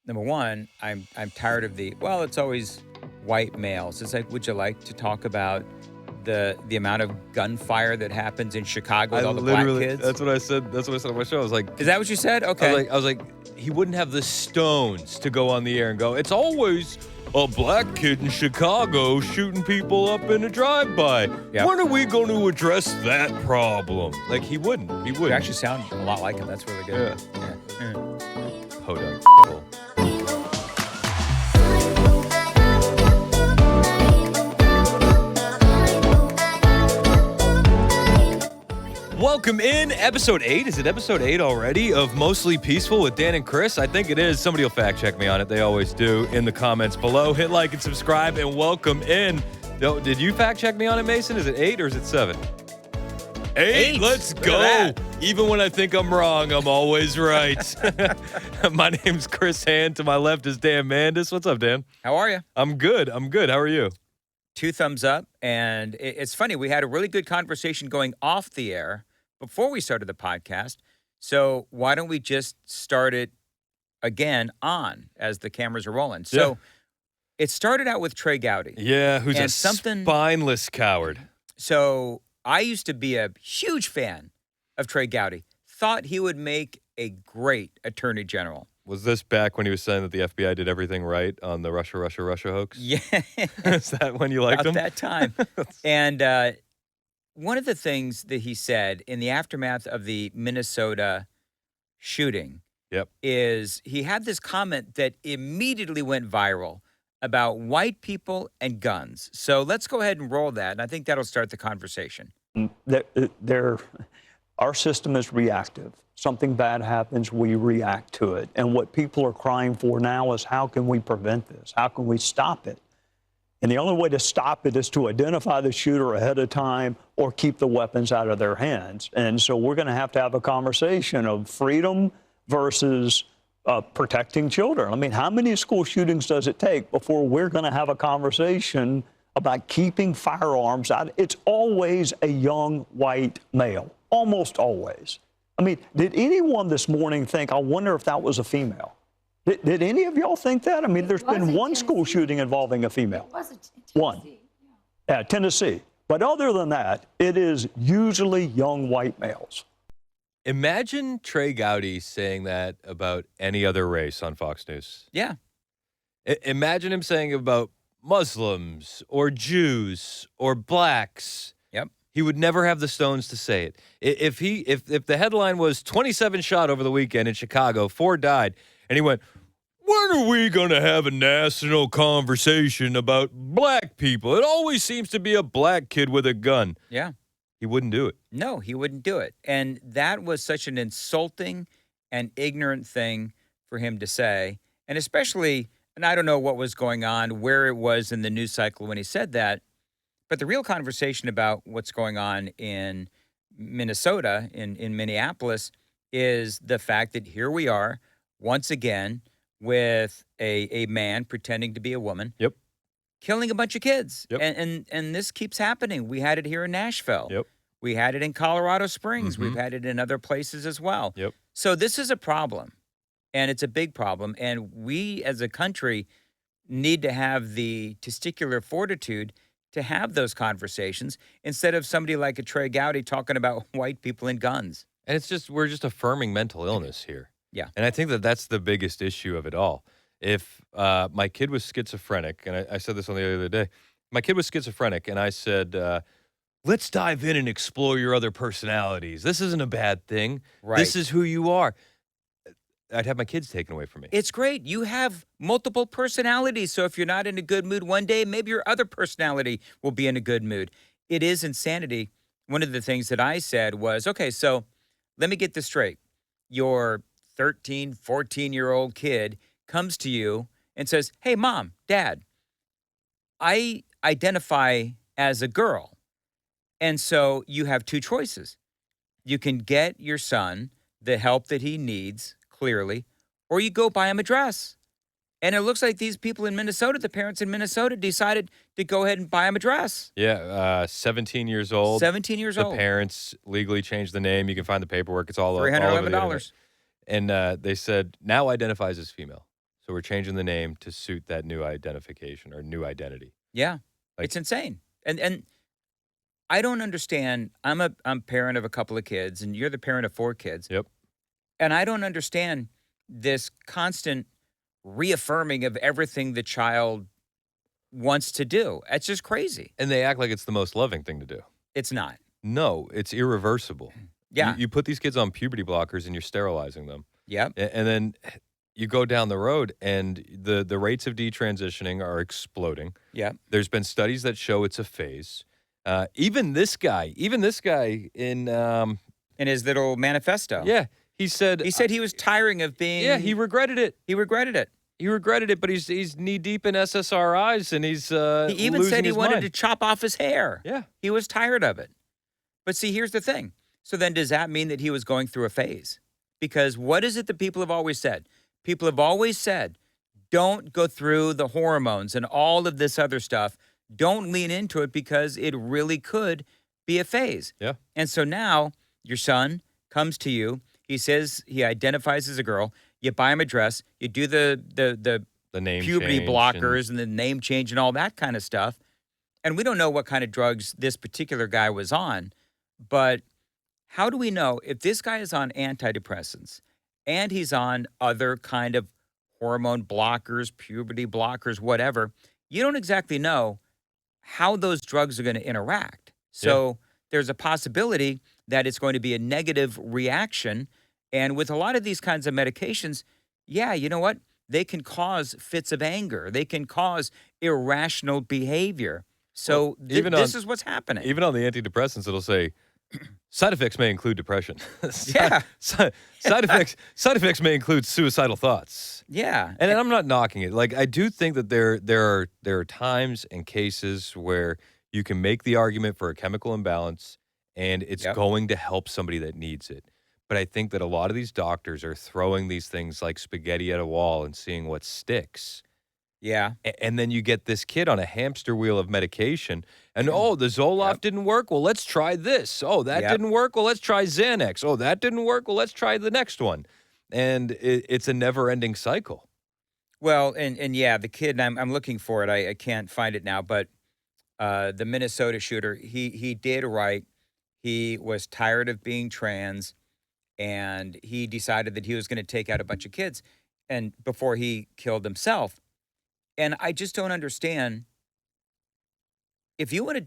number one, I'm tired of it's always white males. It's like, would you like to talk about the amount of gunfire that happens in Chicago with all the black kids? That's what I said. That's what I said on my show. I was like, is that what you said? Okay. I was like, he wouldn't have the stones to go on the air and go, it's always a black kid in Chicago shooting people up in a drive-by. Yep. When are we going to address that problem? Like, he wouldn't. You actually sound a lot like him. That's really good. Yeah. Hold on. Welcome in episode 8. Is it episode 8 already of Mostly Peaceful with Dan and Chris? I think it is. Somebody will fact check me on it. They always do in the comments below. Hit like and subscribe and welcome in. Did you fact check me on it, Mason? Is it 8 or is it 7? 8. Let's go. Even when I think I'm wrong, I'm always right. My name's Chris Hand. To my left is Dan Mandis. What's up, Dan? How are you? I'm good. How are you? 2 thumbs up. And it's funny. We had a really good conversation going off the air before we started the podcast. So why don't we just start it again on as the cameras are rolling? So It started out with Trey Gowdy. Yeah, who's a spineless coward. So I used to be a huge fan of Trey Gowdy. Thought he would make a great attorney general. Was this back when he was saying that the FBI did everything right on the Russia hoax? Yeah. Is that when you liked him? About that time. And one of the things that he said in the aftermath of the Minnesota shooting is he had this comment that immediately went viral about white people and guns. So let's go ahead and roll that, and I think that'll start the conversation. Our system is reactive. Something bad happens, we react to it. And what people are crying for now is, how can we prevent this? How can we stop it? And the only way to stop it is to identify the shooter ahead of time or keep the weapons out of their hands. And so we're going to have a conversation of freedom versus protecting children. I mean, how many school shootings does it take before we're going to have a conversation about keeping firearms out? It's always a young white male, almost always. I mean, did anyone this morning think, I wonder if that was a female? Did any of y'all think that? I mean, there's been one school shooting involving a female. It was Tennessee. One. Yeah, Tennessee. But other than that, it is usually young white males. Imagine Trey Gowdy saying that about any other race on Fox News. Yeah. Imagine him saying about Muslims or Jews or blacks. Yep. He would never have the stones to say it. If the headline was 27 shot over the weekend in Chicago, 4 died, and he went, when are we going to have a national conversation about black people? It always seems to be a black kid with a gun. Yeah. He wouldn't do it. No, he wouldn't do it. And that was such an insulting and ignorant thing for him to say. And especially, and I don't know what was going on, where it was in the news cycle when he said that, but the real conversation about what's going on in Minnesota, in Minneapolis, is the fact that here we are, once again, with a man pretending to be a woman. Yep. Killing a bunch of kids. Yep. And this keeps happening. We had it here in Nashville. Yep. We had it in Colorado Springs. Mm-hmm. We've had it in other places as well. Yep. So this is a problem, and it's a big problem. And we as a country need to have the testicular fortitude to have those conversations instead of somebody like a Trey Gowdy talking about white people and guns. And we're just affirming mental illness here. Yeah. And I think that's the biggest issue of it all. If my kid was schizophrenic, and I said this on the other day, my kid was schizophrenic, and I said, let's dive in and explore your other personalities. This isn't a bad thing. Right. This is who you are. I'd have my kids taken away from me. It's great. You have multiple personalities. So if you're not in a good mood one day, maybe your other personality will be in a good mood. It is insanity. One of the things that I said was, okay, so let me get this straight. Your 13, 14-year-old kid comes to you and says, hey, Mom, Dad, I identify as a girl. And so you have 2 choices. You can get your son the help that he needs, clearly, or you go buy him a dress. And it looks like these people in Minnesota, the parents in Minnesota, decided to go ahead and buy him a dress. Yeah, 17 years old. 17 years old. The parents legally changed the name. You can find the paperwork. It's all over the $311. internet. And they said, now identifies as female. So we're changing the name to suit that new identification or new identity. Yeah. Like- It's insane. And I don't understand. I'm parent of a couple of kids, and you're the parent of 4 kids. Yep. And I don't understand this constant reaffirming of everything the child wants to do. It's just crazy. And they act like it's the most loving thing to do. It's not. No, it's irreversible. Yeah. You put these kids on puberty blockers and you're sterilizing them. Yep. And then you go down the road and the rates of detransitioning are exploding. Yep. There's been studies that show it's a phase. Even this guy in his little manifesto. yeah, he said he was tiring of being. yeah, he regretted it. He regretted it. He regretted it, but he's knee deep in SSRIs and he's He even losing said he his wanted mind. to chop off his hair. Yeah. He was tired of it. But see, here's the thing. So then does that mean that he was going through a phase? Because what is it that people have always said? People have always said, don't go through the hormones and all of this other stuff. Don't lean into it because it really could be a phase. Yeah. And so now your son comes to you. He says he identifies as a girl. You buy him a dress. You do the name puberty change blockers and the name change and all that kind of stuff. And we don't know what kind of drugs this particular guy was on, but how do we know if this guy is on antidepressants and he's on other kind of hormone blockers, puberty blockers, whatever? You don't exactly know how those drugs are going to interact. So there's a possibility that it's going to be a negative reaction. And with a lot of these kinds of medications, yeah, you know what? They can cause fits of anger. They can cause irrational behavior. So this is what's happening. Even on the antidepressants, it'll say side effects may include depression. Yeah. Side effects may include suicidal thoughts. Yeah. And I'm not knocking it. Like I do think that there are times and cases where you can make the argument for a chemical imbalance and it's going to help somebody that needs it. But I think that a lot of these doctors are throwing these things like spaghetti at a wall and seeing what sticks. Yeah. And then you get this kid on a hamster wheel of medication. And, oh, the Zoloft didn't work? Well, let's try this. Oh, that didn't work? Well, let's try Xanax. Oh, that didn't work? Well, let's try the next one. And it's a never-ending cycle. Well, and yeah, the kid, I'm looking for it. I can't find it now, but the Minnesota shooter, he did write, he was tired of being trans, and he decided that he was going to take out a bunch of kids and before he killed himself. And I just don't understand. If you want to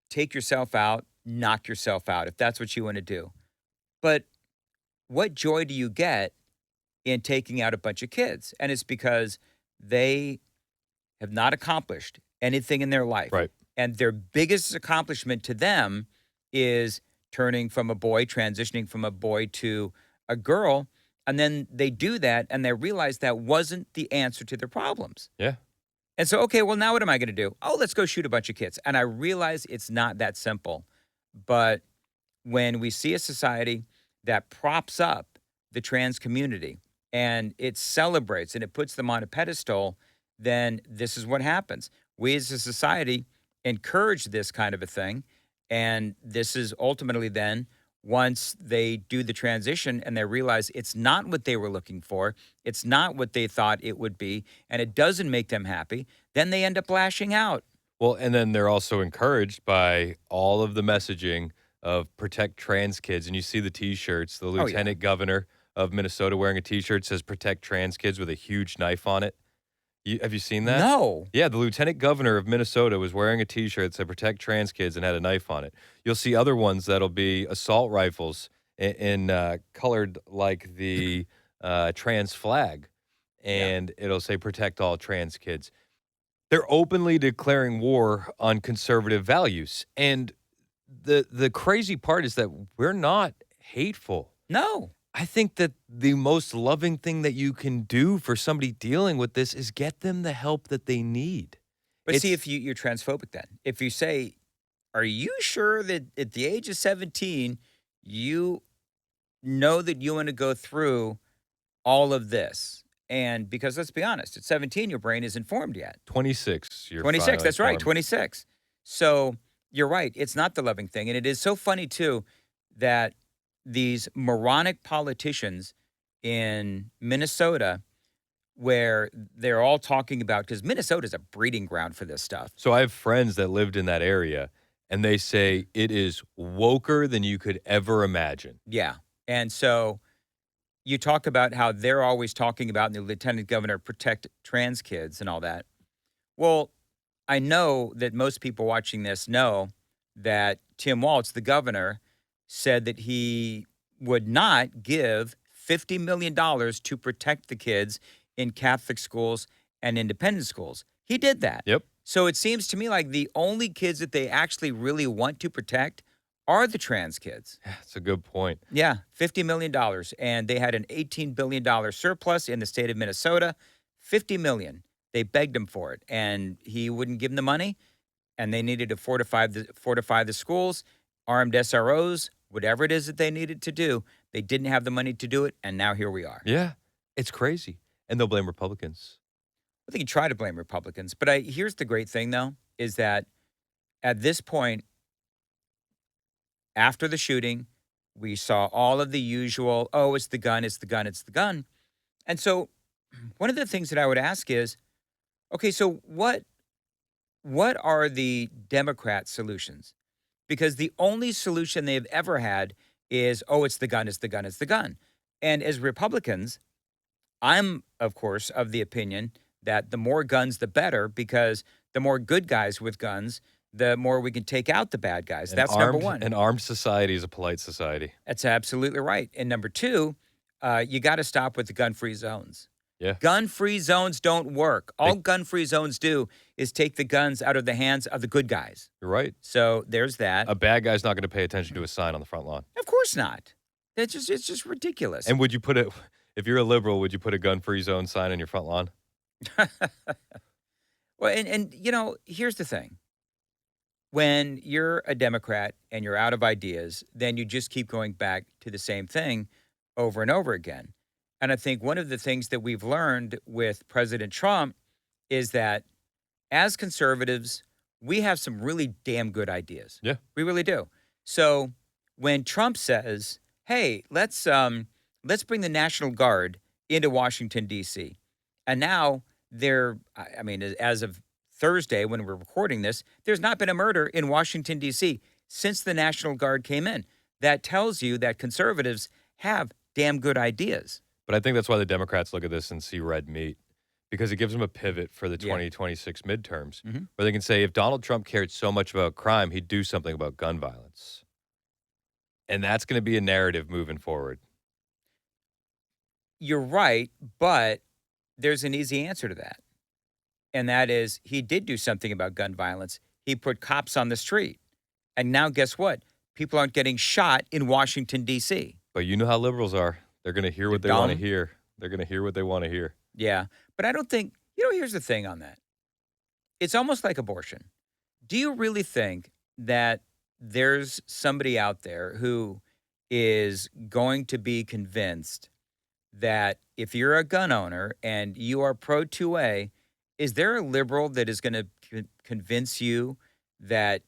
take yourself out, knock yourself out, if that's what you want to do. But what joy do you get in taking out a bunch of kids? And it's because they have not accomplished anything in their life. Right. And their biggest accomplishment to them is turning from a boy, transitioning from a boy to a girl. And then they do that and they realize that wasn't the answer to their problems. Yeah. And so, okay, well, now what am I going to do? Oh, let's go shoot a bunch of kids. And I realize it's not that simple. But when we see a society that props up the trans community and it celebrates and it puts them on a pedestal, then this is what happens. We as a society encourage this kind of a thing. And this is ultimately then, once they do the transition and they realize it's not what they were looking for, it's not what they thought it would be, and it doesn't make them happy, then they end up lashing out. Well, and then they're also encouraged by all of the messaging of protect trans kids. And you see the T-shirts, the lieutenant governor of Minnesota wearing a T-shirt says protect trans kids with a huge knife on it. Have you seen that? No. Yeah, the lieutenant governor of Minnesota was wearing a T-shirt that said protect trans kids and had a knife on it. You'll see other ones that'll be assault rifles in colored like the trans flag, and it'll say protect all trans kids. They're openly declaring war on conservative values. And the crazy part is that we're not hateful. No. I think that the most loving thing that you can do for somebody dealing with this is get them the help that they need. But see, if you're transphobic then. If you say, are you sure that at the age of 17, you know that you want to go through all of this? And because let's be honest, at 17, your brain isn't formed yet. 26. You're 26, that's right, formed. 26. So you're right. It's not the loving thing. And it is so funny, too, that these moronic politicians in Minnesota where they're all talking about, because Minnesota's a breeding ground for this stuff. So I have friends that lived in that area, and they say it is woker than you could ever imagine. Yeah. And so you talk about how they're always talking about, and the lieutenant governor, protect trans kids and all that. Well, I know that most people watching this know that Tim Walz, the governor, said that he would not give $50 million to protect the kids in Catholic schools and independent schools. He did that. Yep. So it seems to me like the only kids that they actually really want to protect are the trans kids. That's a good point. Yeah, $50 million. And they had an $18 billion surplus in the state of Minnesota. $50 million. They begged him for it, and he wouldn't give them the money. And they needed to fortify the schools, armed SROs, whatever it is that they needed to do. They didn't have the money to do it, and now here we are. Yeah, it's crazy. And they'll blame Republicans. I think you try to blame Republicans. But here's the great thing, though, is that at this point, after the shooting, we saw all of the usual, oh, it's the gun, it's the gun, it's the gun. And so one of the things that I would ask is, okay, so what are the Democrat solutions? Because the only solution they've ever had is, oh, it's the gun, it's the gun, it's the gun. And as Republicans, I'm, of course, of the opinion that the more guns, the better, because the more good guys with guns, the more we can take out the bad guys. That's number one. An armed society is a polite society. That's absolutely right. And number two, you got to stop with the gun-free zones. Yeah. Gun-free zones don't work. All gun-free zones do is take the guns out of the hands of the good guys. You're right. So there's that. A bad guy's not going to pay attention to a sign on the front lawn. Of course not. It's just ridiculous. And would you put it, if you're a liberal, would you put a gun-free zone sign on your front lawn? Well, and you know, here's the thing. When you're a Democrat and you're out of ideas, then you just keep going back to the same thing over and over again. And I think one of the things that we've learned with President Trump is that as conservatives, we have some really damn good ideas. Yeah. We really do. So when Trump says, hey, let's bring the National Guard into Washington, D.C., and now as of Thursday, when we're recording this, there's not been a murder in Washington, D.C. since the National Guard came in. That tells you that conservatives have damn good ideas. But I think that's why the Democrats look at this and see red meat, because it gives them a pivot for the 2026 midterms, where they can say, if Donald Trump cared so much about crime, he'd do something about gun violence. And that's going to be a narrative moving forward. You're right, but there's an easy answer to that. And that is, he did do something about gun violence. He put cops on the street. And now guess what? People aren't getting shot in Washington, D.C. But you know how liberals are. They're going to hear what they want to hear. They're going to hear what they want to hear. Yeah. But I don't think, here's the thing on that. It's almost like abortion. Do you really think that there's somebody out there who is going to be convinced that if you're a gun owner and you are pro 2A, is there a liberal that is going to convince you that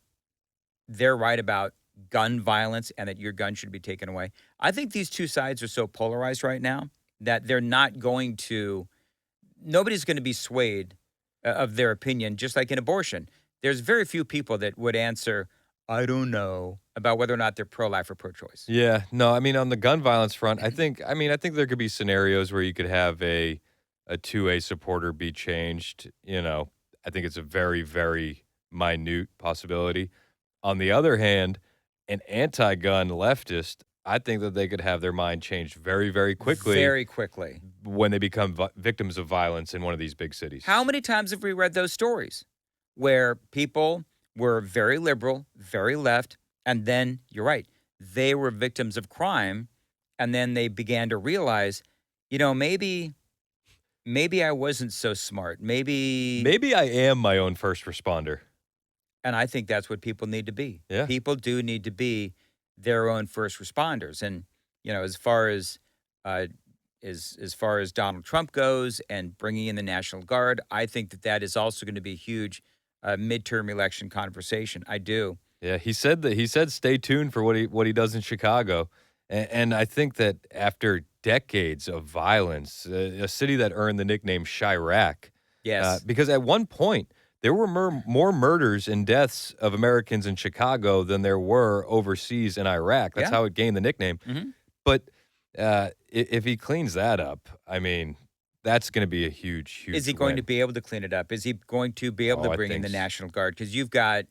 they're right about gun violence and that your gun should be taken away? I think these two sides are so polarized right now that nobody's going to be swayed of their opinion, just like in abortion. There's very few people that would answer, I don't know, about whether or not they're pro-life or pro-choice. Yeah, no, I mean, on the gun violence front, I think there could be scenarios where you could have a 2A supporter be changed. I think it's a very, very minute possibility. On the other hand, an anti-gun leftist, I think that they could have their mind changed very, very quickly. Very quickly. When they become victims of violence in one of these big cities. How many times have we read those stories where people were very liberal, very left, and then, you're right, they were victims of crime, and then they began to realize, maybe I wasn't so smart. Maybe I am my own first responder. And I think that's what people need to be. Yeah. People do need to be their own first responders. And, as far as Donald Trump goes and bringing in the National Guard, I think that is also going to be a huge midterm election conversation. I do. Yeah, he said stay tuned for what he does in Chicago. And I think that after decades of violence, a city that earned the nickname Chirac, Yes. because at one point there were more murders and deaths of Americans in Chicago than there were overseas in Iraq. That's Yeah. how it gained the nickname. hmm But if he cleans that up, I mean, that's going to be a huge, huge Is he going to win. be able to clean it up? Is he going to be able Oh, to I bring in think the s National Guard? Because you got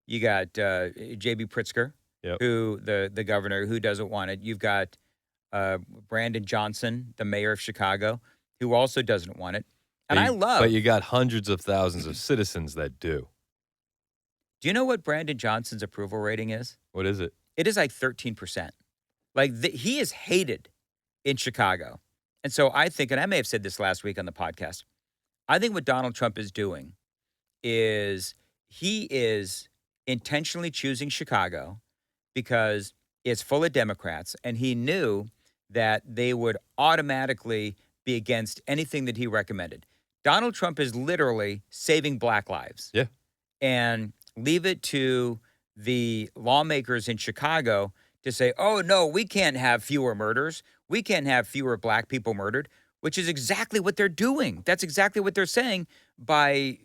J.B. Pritzker, Yep. who the governor who doesn't want it. You've got Brandon Johnson, the mayor of Chicago, who also doesn't want it. And I But love. you got hundreds of thousands of citizens that do. Do you know what Brandon Johnson's approval rating is? What is it? It is like 13%. Like he is hated in Chicago. And so I think, and I may have said this last week on the podcast, I think what Donald Trump is doing is he is intentionally choosing Chicago because it's full of Democrats, and he knew that they would automatically be against anything that he recommended. Donald Trump is literally saving black lives. Yeah. And leave it to the lawmakers in Chicago to say, oh, no, we can't have fewer murders. We can't have fewer black people murdered, which is exactly what they're doing. That's exactly what they're saying by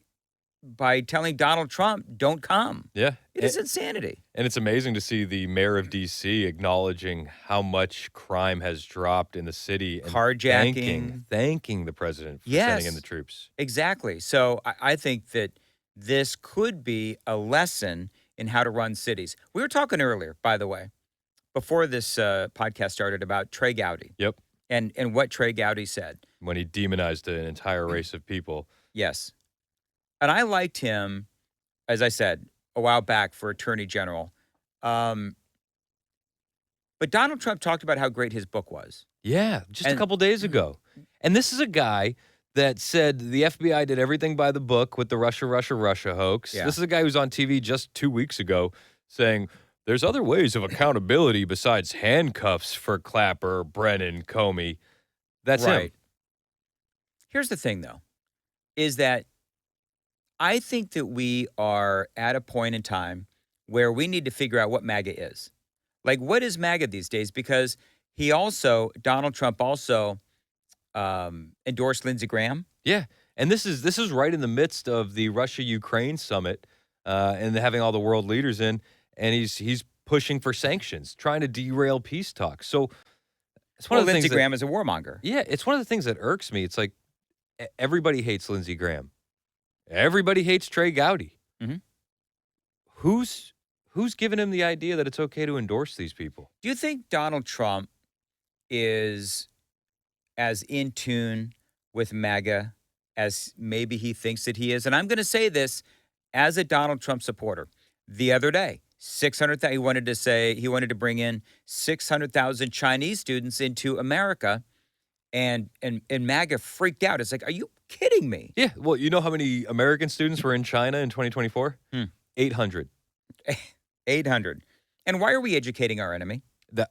telling Donald Trump, don't come. Yeah. It is insanity. And it's amazing to see the mayor of D.C. acknowledging how much crime has dropped in the city and Carjacking. thanking the president for Yes. sending in the troops. Exactly. So I think that this could be a lesson in how to run cities. We were talking earlier, by the way, before this podcast started, about Trey Gowdy. Yep. And what Trey Gowdy said. When he demonized an entire race of people. Yes. And I liked him, as I said, a while back for Attorney General. But Donald Trump talked about how great his book was. Yeah, just a And- couple days ago. And this is a guy that said the FBI did everything by the book with the Russia hoax. Yeah. This is a guy who's on TV just 2 weeks ago saying there's other ways of accountability besides handcuffs for Clapper, Brennan, Comey. That's him. Right. Here's the thing, though, is that I think that we are at a point in time where we need to figure out what MAGA is. Like, what is MAGA these days? Because Donald Trump also endorsed Lindsey Graham. Yeah, and this is right in the midst of the Russia-Ukraine summit and having all the world leaders in, and he's pushing for sanctions, trying to derail peace talks. So it's one Well, of the Lindsey things Graham is a warmonger. yeah, it's one of the things that irks me. It's like everybody hates Lindsey Graham, everybody hates Trey Gowdy. Mhm. Who's given him the idea that it's okay to endorse these people? Do you think Donald Trump is as in tune with MAGA as maybe he thinks that he is? And I'm going to say this as a Donald Trump supporter. The other day, 600,000. He wanted to bring in 600,000 Chinese students into America, and MAGA freaked out. It's like, are you kidding me? Yeah, well, you know how many American students were in China in 2024? 800. 800. And why are we educating our enemy?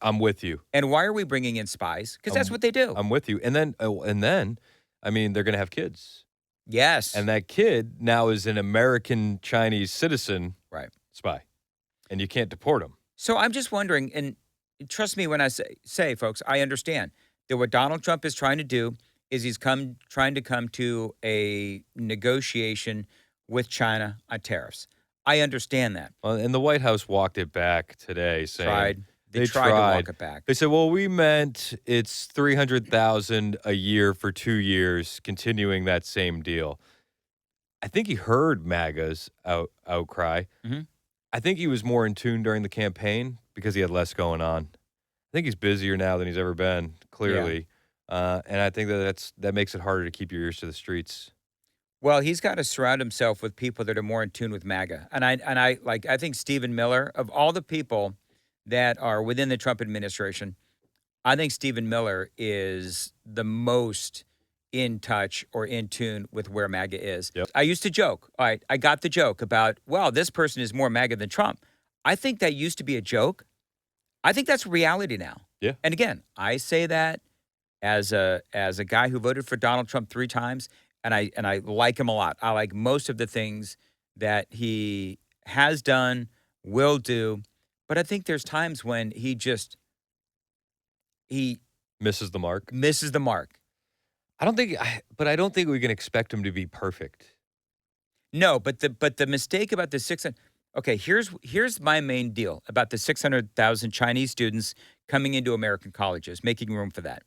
I'm with you. And why are we bringing in spies? Because that's what they do. I'm with you. And then, I mean, they're going to have kids. Yes. And that kid now is an American Chinese citizen Right. spy. And you can't deport him. So I'm just wondering, and trust me when I say, folks, I understand that what Donald Trump is trying to do is he's trying to come to a negotiation with China on tariffs. I understand that. Well, and the White House walked it back today, saying They tried to walk it back. They said, "Well, we meant it's 300,000 a year for 2 years, continuing that same deal." I think he heard MAGA's outcry. Mhm. I think he was more in tune during the campaign because he had less going on. I think he's busier now than he's ever been, clearly, and I think that makes it harder to keep your ears to the streets. Well, he's got to surround himself with people that are more in tune with MAGA. And I think Stephen Miller, of all the people that are within the Trump administration, I think Stephen Miller is the most in touch or in tune with where MAGA is. Yep. I used to joke. All right, I got the joke about, well, this person is more MAGA than Trump. I think that used to be a joke. I think that's reality now. Yeah. And again, I say that as a guy who voted for Donald Trump 3 times, and I like him a lot. I like most of the things that he has done, will do, but I think there's times when he just he Misses the mark. misses the mark. But I don't think we can expect him to be perfect. No, but the mistake about the 600. Okay, here's my main deal about the 600,000 Chinese students coming into American colleges, making room for that.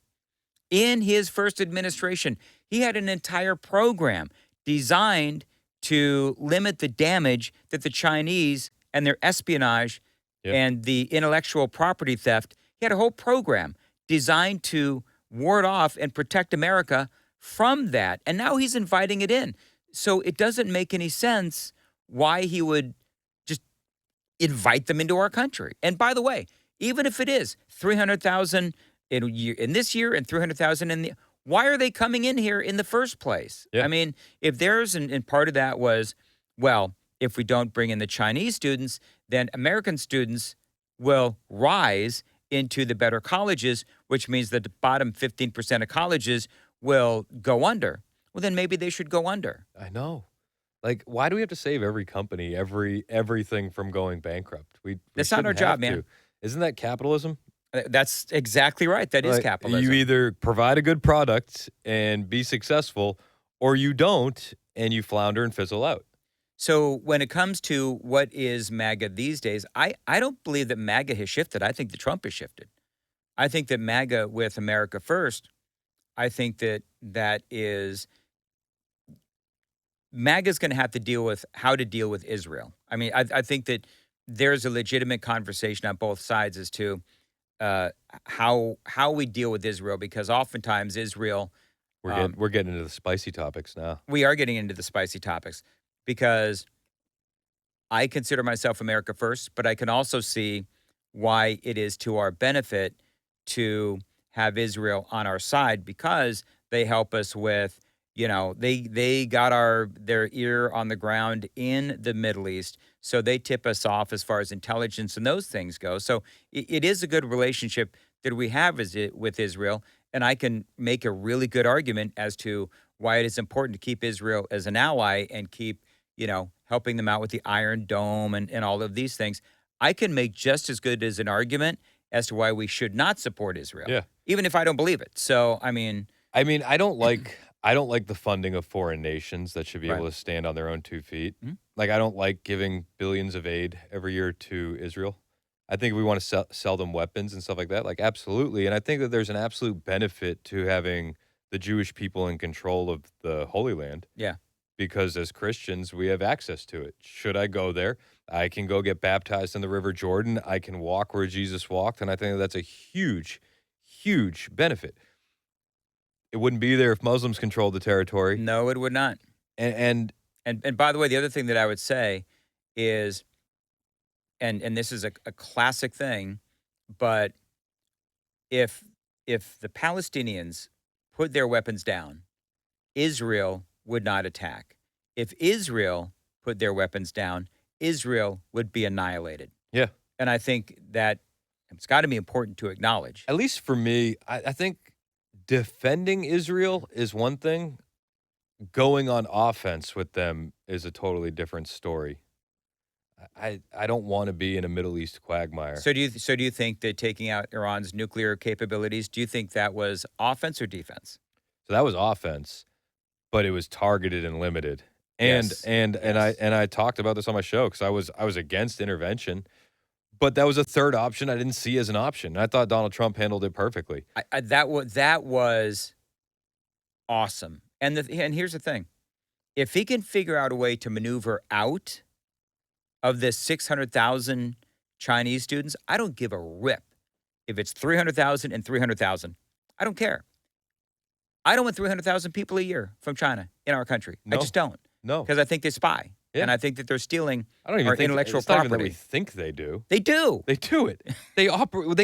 In his first administration, he had an entire program designed to limit the damage that the Chinese and their espionage Yep. and the intellectual property theft. He had a whole program designed to ward off and protect America from that. And now he's inviting it in. So it doesn't make any sense why he would just invite them into our country. And by the way, even if it is 300,000 in this year and 300,000 in the, why are they coming in here in the first place? Yeah. I mean, if there's, and part of that was, well, if we don't bring in the Chinese students, then American students will rise into the better colleges, which means that the bottom 15% of colleges will go under. Well, then maybe they should go under. I know. Like, why do we have to save every company, everything from going bankrupt? We That's not our shouldn't job, have man. to. Isn't that capitalism? That's exactly right. That is Like, capitalism. You either provide a good product and be successful, or you don't and you flounder and fizzle out. So when it comes to what is MAGA these days, I don't believe that MAGA has shifted. I think that Trump has shifted. I think that MAGA with America First, I think that MAGA is going to have to deal with how to deal with Israel. I mean, I think that there's a legitimate conversation on both sides as to how we deal with Israel, because oftentimes Israel, We're getting into the spicy topics now. we are getting into the spicy topics, because I consider myself America First, but I can also see why it is to our benefit to have Israel on our side, because they help us with, they got their ear on the ground in the Middle East, so they tip us off as far as intelligence and those things go. So it is a good relationship that we have with Israel, and I can make a really good argument as to why it is important to keep Israel as an ally and keep, helping them out with the Iron Dome and all of these things. I can make just as good as an argument as to why we should not support Israel, Yeah. even if I don't believe it. So, I mean, I don't like the funding of foreign nations that should be able Right. to stand on their own 2 feet. Mhm. Like, I don't like giving billions of aid every year to Israel. I think we want to sell them weapons and stuff like that. Like, absolutely. And I think that there's an absolute benefit to having the Jewish people in control of the Holy Land. Yeah. Because as Christians, we have access to it. Should I go there? I can go get baptized in the River Jordan. I can walk where Jesus walked. And I think that's a huge, huge benefit. It wouldn't be there if Muslims controlled the territory. no, it would not. And And by the way, the other thing that I would say is, and this is a classic thing, but if the Palestinians put their weapons down, Israel would not attack. If Israel put their weapons down, Israel would be annihilated. yeah, And I think that it's got to be important to acknowledge. at least for me, I think defending Israel is one thing. Going on offense with them is a totally different story. I don't want to be in a Middle East quagmire. So do you think that taking out Iran's nuclear capabilities, do you think that was offense or defense? So that was offense, but it was targeted and limited. And Yes. and Yes. I talked about this on my show because I was against intervention, but that was a third option I didn't see as an option. I thought Donald Trump handled it perfectly. That was awesome. And here's the thing: if he can figure out a way to maneuver out of this 600,000 Chinese students, I don't give a rip if it's 300,000 and 300,000. I don't care. I don't want 300,000 people a year from China in our country. I No. just don't, No, because I think they spy, Yeah. and I think that they're stealing I don't even our think intellectual it's not even that we property. think they do. They do. They do it. They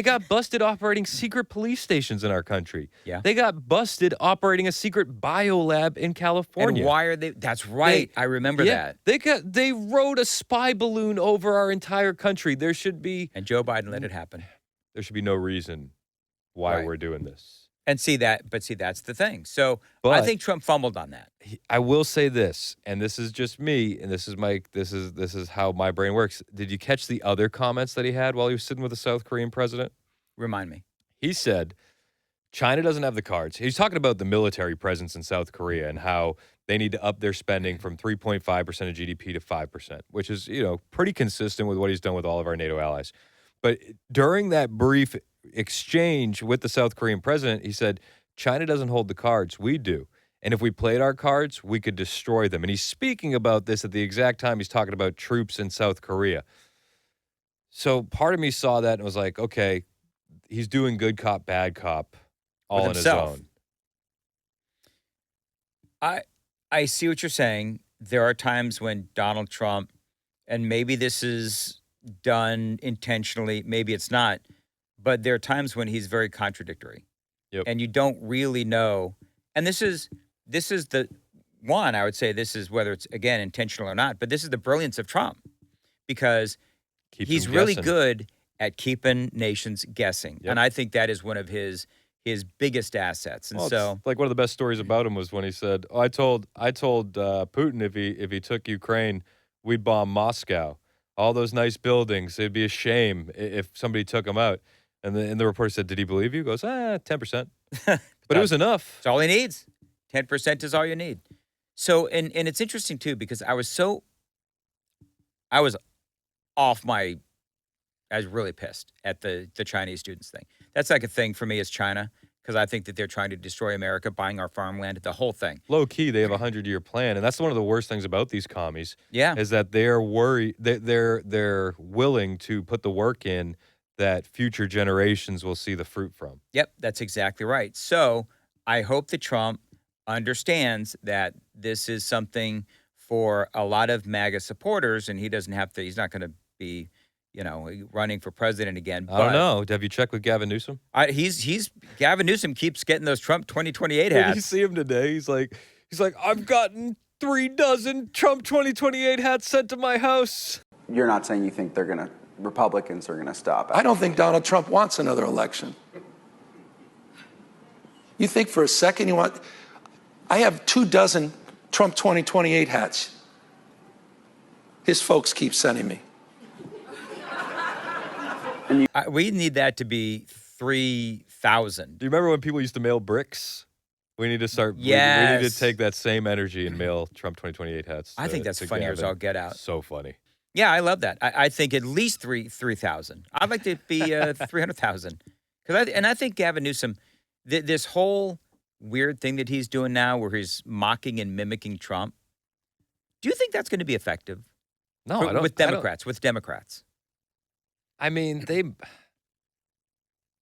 got busted operating secret police stations in our country. Yeah. They got busted operating a secret biolab in California. And why are they? That's right. I remember that. They rode a spy balloon over our entire country. There should be And Joe Biden let it happen. no reason why Right. we're doing this. And that's the thing. So I But- think Trump fumbled on that. I will say this, and this is just me, and this is how my brain works. Did you catch the other comments that he had while he was sitting with the South Korean president? Remind me. He said China doesn't have the cards. He's talking about the military presence in South Korea and how they need to up their spending from 3.5% of GDP to 5%, which is, pretty consistent with what he's done with all of our NATO allies. But during that brief exchange with the South Korean president, he said, China doesn't hold the cards. We do. And if we played our cards, we could destroy them. And he's speaking about this at the exact time he's talking about troops in South Korea. So part of me saw that and was like, okay, he's doing good cop, bad cop all on his own. I see what you're saying. There are times when Donald Trump, and maybe this is done intentionally, maybe it's not, but there are times when he's very contradictory. Yep. And you don't really know. And this is the one, I would say this is whether it's, again, intentional or not, but this is the brilliance of Trump because he's really good at keeping nations guessing. Yep. And I think that is one of his biggest assets. And it's like one of the best stories about him was when he said, I told Putin if he took Ukraine, we'd bomb Moscow. All those nice buildings, it'd be a shame if somebody took them out. And the reporter said, did he believe you? He goes, 10%. But it was enough. It's all he needs. 10% is all you need. So, and it's interesting, too, because I was really pissed at the Chinese students thing. That's like a thing for me as China, because I think that they're trying to destroy America, buying our farmland, the whole thing. Low key, they have a 100-year plan, and that's one of the worst things about these commies. Yeah, is that they're worried, they're willing to put the work in that future generations will see the fruit from. Yep, that's exactly right. So I hope that Trump understands that this is something for a lot of MAGA supporters, and he's not going to be, running for president again. I don't know. Have you checked with Gavin Newsom? Gavin Newsom keeps getting those Trump 2028 hats. Did you see him today? He's like, I've gotten 3 dozen Trump 2028 hats sent to my house. You're not saying you think Republicans are going to stop? I don't think Donald Trump wants another election. You think for a second I have 2 dozen Trump 2028 hats. His folks keep sending me. We need that to be 3,000. Do you remember when people used to mail bricks? We need to start. Yes. We need to take that same energy and mail Trump 2028 hats. I think that's funnier as all get out. So funny. Yeah, I love that. I think at least 3,000. I'd like to be 300,000. I think Gavin Newsom, this whole weird thing that he's doing now where he's mocking and mimicking Trump, do you think that's going to be effective? No, I don't. With Democrats. I mean,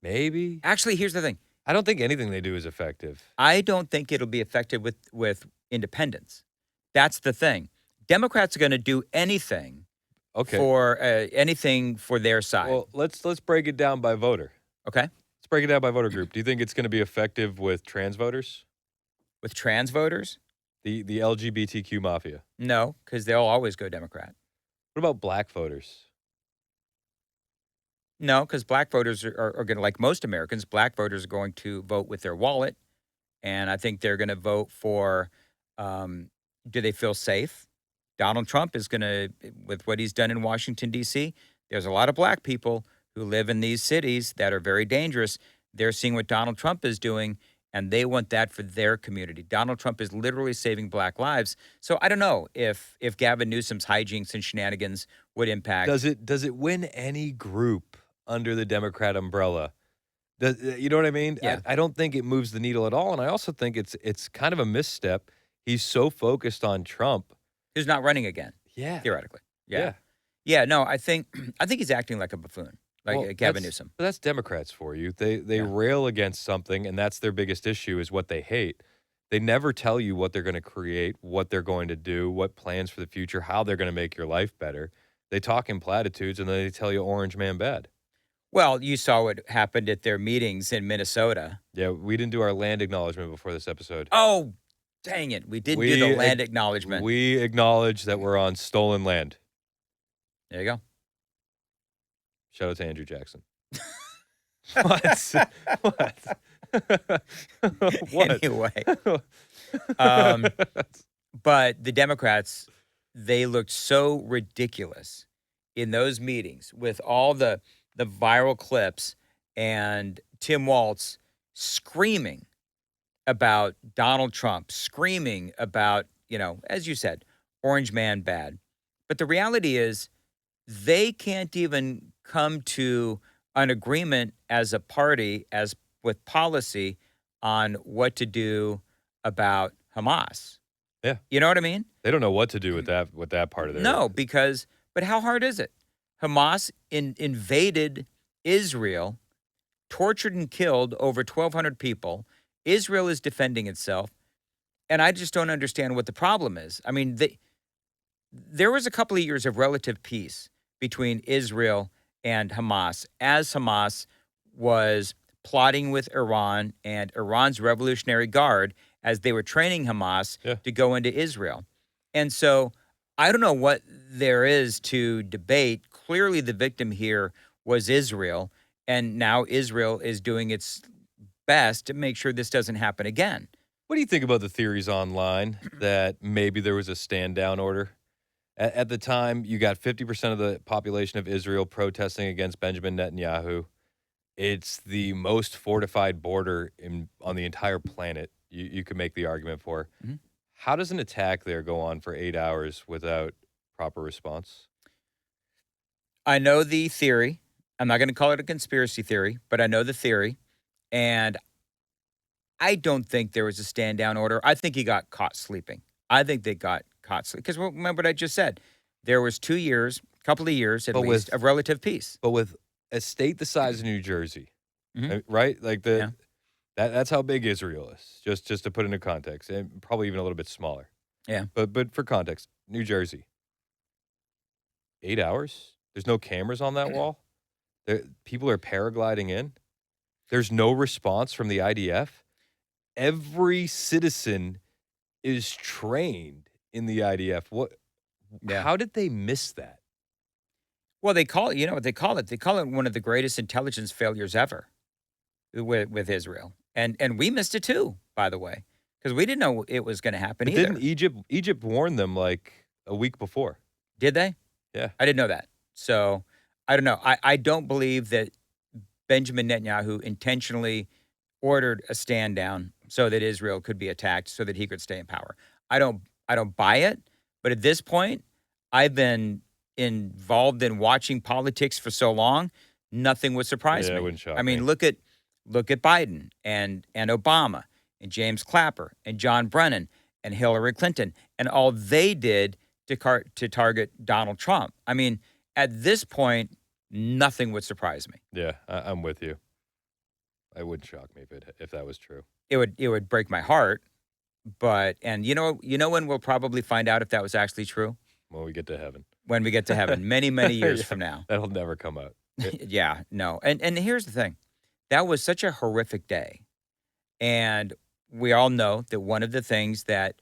maybe. Actually, here's the thing. I don't think anything they do is effective. I don't think it'll be effective with independents. That's the thing. Democrats are going to do anything for their side. Well, let's break it down by voter. Okay. Let's break it down by voter group. Do you think it's going to be effective with trans voters? With trans voters? The LGBTQ mafia? No, because they'll always go Democrat. What about black voters? No, because black voters are going to, like most Americans, black voters are going to vote with their wallet. And I think they're going to vote for, do they feel safe? Donald Trump is going to, with what he's done in Washington, D.C., there's a lot of black people who live in these cities that are very dangerous. They're seeing what Donald Trump is doing, and they want that for their community. Donald Trump is literally saving black lives. So I don't know if Gavin Newsom's hijinks and shenanigans would impact. Does it win any group under the Democrat umbrella? You know what I mean? Yeah. I don't think it moves the needle at all, and I also think it's kind of a misstep. He's so focused on Trump. Who's not running again? Yeah. Theoretically. Yeah, no, I think he's acting like a buffoon, like Gavin Newsom. But that's Democrats for you. They rail against something, and that's their biggest issue is what they hate. They never tell you what they're going to create, what they're going to do, what plans for the future, how they're going to make your life better. They talk in platitudes, and then they tell you orange man bad. Well, you saw what happened at their meetings in Minnesota. Yeah, we didn't do our land acknowledgement before this episode. Oh, dang it. We didn't do the land acknowledgement. We acknowledge that we're on stolen land. There you go. Shout out to Andrew Jackson. What? What? Anyway. But the Democrats, they looked so ridiculous in those meetings with all the viral clips and Tim Walz screaming about Donald Trump, screaming about, as you said, orange man bad. But the reality is they can't even come to an agreement as a party, as with policy on what to do about Hamas. Yeah. You know what I mean? They don't know what to do with that part of their. No, but how hard is it? Hamas invaded Israel, tortured and killed over 1,200 people. Israel is defending itself. And I just don't understand what the problem is. I mean, there was a couple of years of relative peace between Israel and Hamas as Hamas was plotting with Iran and Iran's Revolutionary Guard as they were training Hamas to go into Israel. And so I don't know what there is to debate. Clearly, the victim here was Israel, and now Israel is doing its best to make sure this doesn't happen again. What do you think about the theories online that maybe there was a stand-down order? At the time, you got 50% of the population of Israel protesting against Benjamin Netanyahu. It's the most fortified border on the entire planet. You could make the argument for. Mm-hmm. How does an attack there go on for 8 hours without proper response? I know the theory. I'm not going to call it a conspiracy theory, but I know the theory. And I don't think there was a stand-down order. I think he got caught sleeping. I think they got caught sleeping. Because remember what I just said. There was 2 years, couple of years at least, of relative peace. But with a state the size of New Jersey, right? Like that's how big Israel is. Just to put into context, and probably even a little bit smaller. Yeah. But for context, New Jersey, 8 hours. There's no cameras on that wall. People are paragliding in. There's no response from the IDF. Every citizen is trained in the IDF. How did they miss that? Well, they call it, you know what they call it? They call it one of the greatest intelligence failures ever with Israel. And we missed it too, by the way, because we didn't know it was going to happen either. Didn't Egypt warn them like a week before? Did they? Yeah. I didn't know that. So I don't know. I don't believe that Benjamin Netanyahu intentionally ordered a stand down so that Israel could be attacked so that he could stay in power. I don't buy it. But at this point, I've been involved in watching politics for so long, nothing would surprise me. It wouldn't shock I mean, me. look at Biden and Obama and James Clapper and John Brennan and Hillary Clinton and all they did to target Donald Trump. I mean, at this point, nothing would surprise me. Yeah, I'm with you. It wouldn't shock me if that was true. It would break my heart, and you know when we'll probably find out if that was actually true? When we get to heaven. When we get to heaven, many years from now. That'll never come out. Yeah, no. And here's the thing. That was such a horrific day. And we all know that one of the things that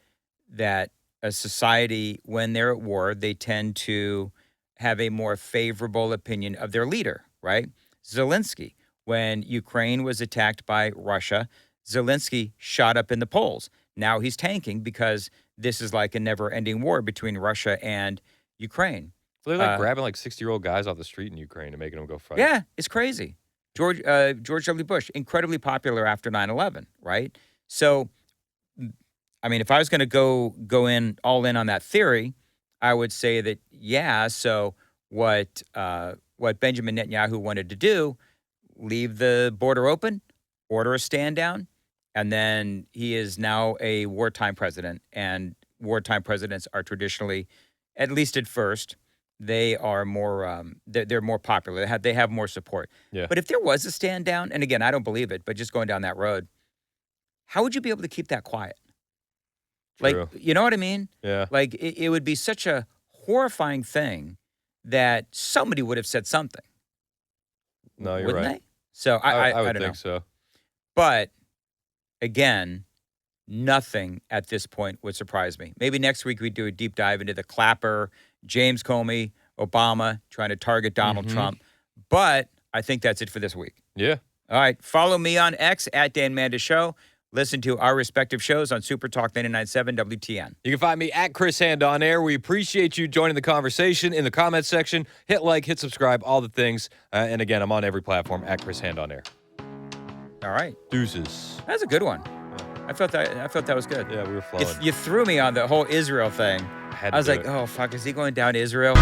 a society, when they're at war, they tend to have a more favorable opinion of their leader, right? Zelensky, when Ukraine was attacked by Russia, Zelensky shot up in the polls. Now he's tanking because this is like a never-ending war between Russia and Ukraine. They're like grabbing like 60-year-old guys off the street in Ukraine and making them go fight. Yeah, it's crazy. George W. Bush, incredibly popular after 9/11, right? So, I mean, if I was going to go all in on that theory, I would say that, yeah, so what Benjamin Netanyahu wanted to do, leave the border open, order a stand down, and then he is now a wartime president. And wartime presidents are traditionally, at least at first, they are more they're more popular. They have more support. Yeah. But if there was a stand down, and again, I don't believe it, but just going down that road, how would you be able to keep that quiet? True. Like, you know what I mean? Yeah. Like, it would be such a horrifying thing that somebody would have said something. No, you're Wouldn't right. they? So I would don't think know. so. But again, nothing at this point would surprise me. Maybe next week we do a deep dive into the Clapper, James Comey, Obama trying to target Donald Trump. But I think that's it for this week. Yeah. All right. Follow me on X at Dan Manda Show. Listen to our respective shows on Super Talk 99.7 WTN. You can find me at Chris Hand on Air. We appreciate you joining the conversation in the comments section. Hit like, hit subscribe, all the things. And again, I'm on every platform at Chris Hand on Air. All right. Deuces. That's a good one. I felt that was good. Yeah, we were flowing. You threw me on the whole Israel thing. Had I was to like, do it. oh, fuck, is he going down to Israel?